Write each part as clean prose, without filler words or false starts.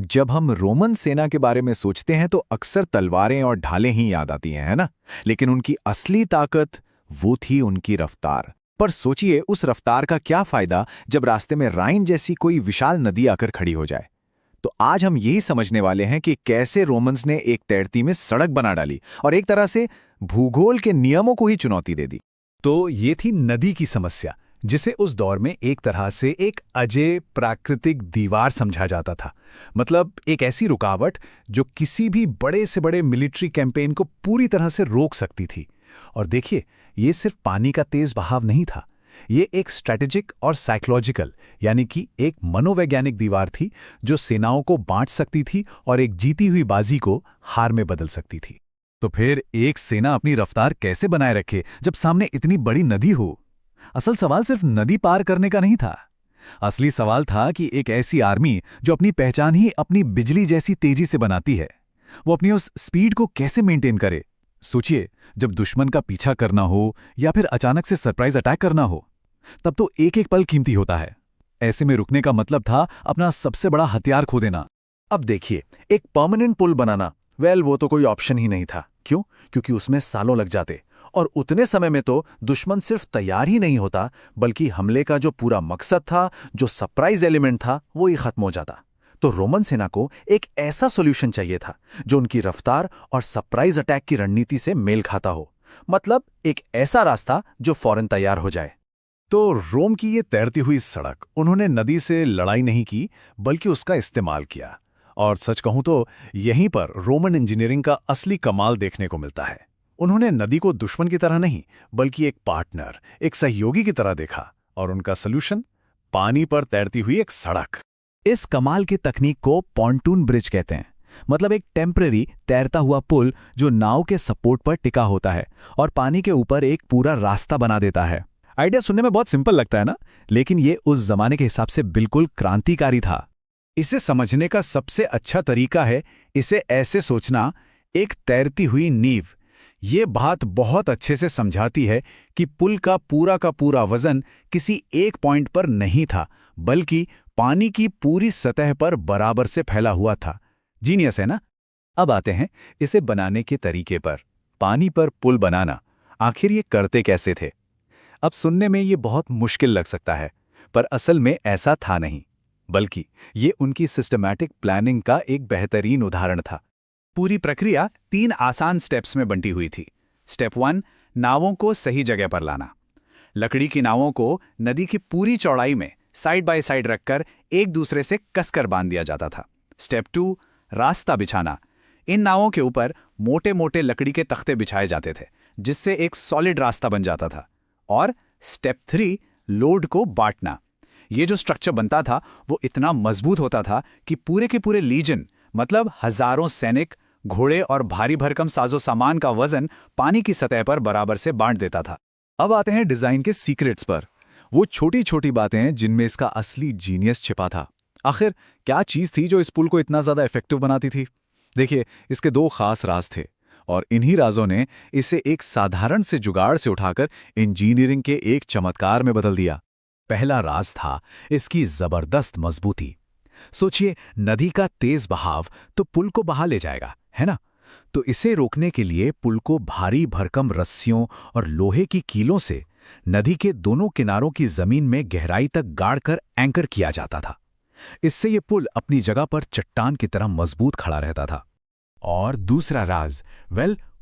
जब हम रोमन सेना के बारे में सोचते हैं तो अक्सर तलवारें और ढालें ही याद आती हैं, है ना? लेकिन उनकी असली ताकत वो थी उनकी रफ्तार। पर सोचिए, उस रफ्तार का क्या फायदा जब रास्ते में राइन जैसी कोई विशाल नदी आकर खड़ी हो जाए। तो आज हम यही समझने वाले हैं कि कैसे रोमन्स ने एक तैरती में सड़क बना डाली और एक तरह से भूगोल के नियमों को ही चुनौती दे दी। तो ये थी नदी की समस्या, जिसे उस दौर में एक तरह से एक अजेय प्राकृतिक दीवार समझा जाता था। मतलब एक ऐसी रुकावट जो किसी भी बड़े से बड़े मिलिट्री कैंपेन को पूरी तरह से रोक सकती थी। और देखिए, ये सिर्फ पानी का तेज बहाव नहीं था, ये एक स्ट्रैटेजिक और साइकोलॉजिकल यानी कि एक मनोवैज्ञानिक दीवार थी जो सेनाओं को बांट सकती थी और एक जीती हुई बाजी को हार में बदल सकती थी। तो फिर एक सेना अपनी रफ्तार कैसे बनाए रखे जब सामने इतनी बड़ी नदी हो? असल सवाल सिर्फ नदी पार करने का नहीं था। असली सवाल था कि एक ऐसी आर्मी जो अपनी पहचान ही अपनी बिजली जैसी तेजी से बनाती है, वो अपनी उस स्पीड को कैसे मेंटेन करे। सोचिए, जब दुश्मन का पीछा करना हो या फिर अचानक से सरप्राइज अटैक करना हो, तब तो एक एक पल कीमती होता है। ऐसे में रुकने का मतलब था अपना सबसे बड़ा हथियार खो देना। अब देखिए, एक परमानेंट पुल बनाना, वो तो कोई ऑप्शन ही नहीं था। क्यों? क्योंकि उसमें सालों लग जाते और उतने समय में तो दुश्मन सिर्फ तैयार ही नहीं होता, बल्कि हमले का जो पूरा मकसद था, जो सरप्राइज एलिमेंट था, वो ही खत्म हो जाता। तो रोमन सेना को एक ऐसा सॉल्यूशन चाहिए था जो उनकी रफ्तार और सरप्राइज अटैक की रणनीति से मेल खाता हो। मतलब एक ऐसा रास्ता जो फौरन तैयार हो जाए। तो रोम की ये तैरती हुई सड़क, उन्होंने नदी से लड़ाई नहीं की, बल्कि उसका इस्तेमाल किया। और सच कहूं तो यहीं पर रोमन इंजीनियरिंग का असली कमाल देखने को मिलता है। उन्होंने नदी को दुश्मन की तरह नहीं, बल्कि एक पार्टनर, एक सहयोगी की तरह देखा। और उनका सॉल्यूशन, पानी पर तैरती हुई एक सड़क। इस कमाल की तकनीक को पॉन्टून ब्रिज कहते हैं। मतलब एक टेम्पररी तैरता हुआ पुल जो नाव के सपोर्ट पर टिका होता है और पानी के ऊपर एक पूरा रास्ता बना देता है। आइडिया सुनने में बहुत सिंपल लगता है ना, लेकिन ये उस जमाने के हिसाब से बिल्कुल क्रांतिकारी था। इसे समझने का सबसे अच्छा तरीका है इसे ऐसे सोचना, एक तैरती हुई नींव। ये बात बहुत अच्छे से समझाती है कि पुल का पूरा वजन किसी एक पॉइंट पर नहीं था, बल्कि पानी की पूरी सतह पर बराबर से फैला हुआ था। जीनियस है ना? अब आते हैं इसे बनाने के तरीके पर। पानी पर पुल बनाना, आखिर ये करते कैसे थे? अब सुनने में ये बहुत मुश्किल लग सकता है, पर असल में ऐसा था नहीं, बल्कि ये उनकी सिस्टमैटिक प्लानिंग का एक बेहतरीन उदाहरण था। पूरी प्रक्रिया 3 आसान स्टेप्स में बंटी हुई थी। स्टेप 1, नावों को सही जगह पर लाना। लकड़ी की नावों को नदी की पूरी चौड़ाई में साइड बाय साइड रखकर एक दूसरे से कसकर बांध दिया जाता था। स्टेप 2, रास्ता बिछाना। इन नावों के ऊपर मोटे मोटे लकड़ी के तख्ते बिछाए जाते थे, जिससे एक सॉलिड रास्ता बन जाता था। और स्टेप 3, लोड को बांटना। ये जो स्ट्रक्चर बनता था वो इतना मजबूत होता था कि पूरे के पूरे लीजन, मतलब हजारों सैनिक, घोड़े और भारी भरकम साजो सामान का वजन पानी की सतह पर बराबर से बांट देता था। अब आते हैं डिजाइन के सीक्रेट्स पर, वो छोटी छोटी बातें जिनमें इसका असली जीनियस छिपा था। आखिर क्या चीज थी जो इस पुल को इतना ज्यादा इफेक्टिव बनाती थी? देखिए, इसके 2 खास राज थे और इन्हीं राजों ने इसे एक साधारण से जुगाड़ से उठाकर इंजीनियरिंग के एक चमत्कार में बदल दिया। पहला राज था इसकी जबरदस्त मजबूती। सोचिए, नदी का तेज बहाव तो पुल को बहा ले जाएगा, है ना? तो इसे रोकने के लिए पुल को भारी भरकम रस्सियों और लोहे की कीलों से नदी के दोनों किनारों की जमीन में गहराई तक गाड़कर एंकर किया जाता था। इससे ये पुल अपनी जगह पर चट्टान की तरह मजबूत खड़ा रहता था। और दूसरा राज,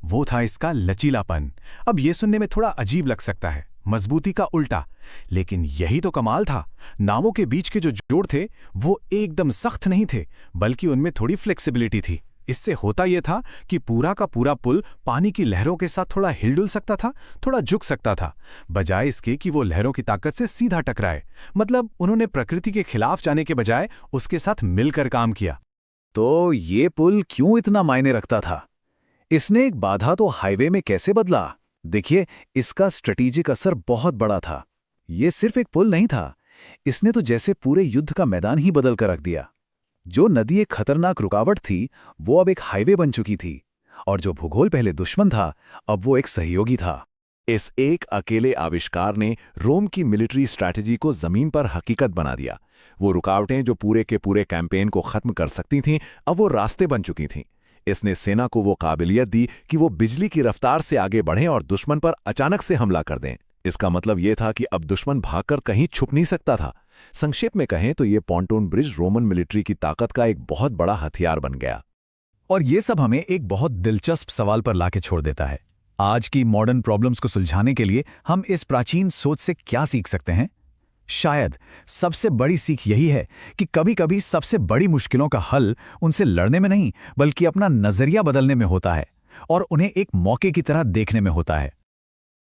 वो था इसका लचीलापन। अब ये सुनने में थोड़ा अजीब लग सकता है, मजबूती का उल्टा, लेकिन यही तो कमाल था। नावों के बीच के जो जोड़ थे वो एकदम सख्त नहीं थे, बल्कि उनमें थोड़ी फ्लेक्सिबिलिटी थी। इससे होता यह था कि पूरा का पूरा पुल पानी की लहरों के साथ थोड़ा हिलडुल सकता था, थोड़ा झुक सकता था, बजाय इसके कि वो लहरों की ताकत से सीधा टकराए। मतलब उन्होंने प्रकृति के खिलाफ जाने के बजाय उसके साथ मिलकर काम किया। तो ये पुल क्यों इतना मायने रखता था? इसने एक बाधा तो हाईवे में कैसे बदला? देखिए, इसका स्ट्रेटेजिक असर बहुत बड़ा था। ये सिर्फ एक पुल नहीं था, इसने तो जैसे पूरे युद्ध का मैदान ही बदल कर रख दिया। जो नदी एक खतरनाक रुकावट थी, वो अब एक हाईवे बन चुकी थी, और जो भूगोल पहले दुश्मन था, अब वो एक सहयोगी था। इस एक अकेले आविष्कार ने रोम की मिलिट्री स्ट्रैटेजी को जमीन पर हकीकत बना दिया। वो रुकावटें जो पूरे के पूरे कैंपेन को खत्म कर सकती थीं, अब वो रास्ते बन चुकी थीं। इसने सेना को वो काबिलियत दी कि वो बिजली की रफ्तार से आगे बढ़ें और दुश्मन पर अचानक से हमला कर दें। इसका मतलब ये था कि अब दुश्मन भागकर कहीं छुप नहीं सकता था। संक्षेप में कहें तो ये पॉन्टून ब्रिज रोमन मिलिट्री की ताकत का एक बहुत बड़ा हथियार बन गया। और ये सब हमें एक बहुत दिलचस्प सवाल पर लाके छोड़ देता है। आज की मॉडर्न प्रॉब्लम्स को सुलझाने के लिए हम इस प्राचीन सोच से क्या सीख सकते हैं? शायद सबसे बड़ी सीख यही है कि कभी-कभी सबसे बड़ी मुश्किलों का हल उनसे लड़ने में नहीं, बल्कि अपना नजरिया बदलने में होता है और उन्हें एक मौके की तरह देखने में होता है।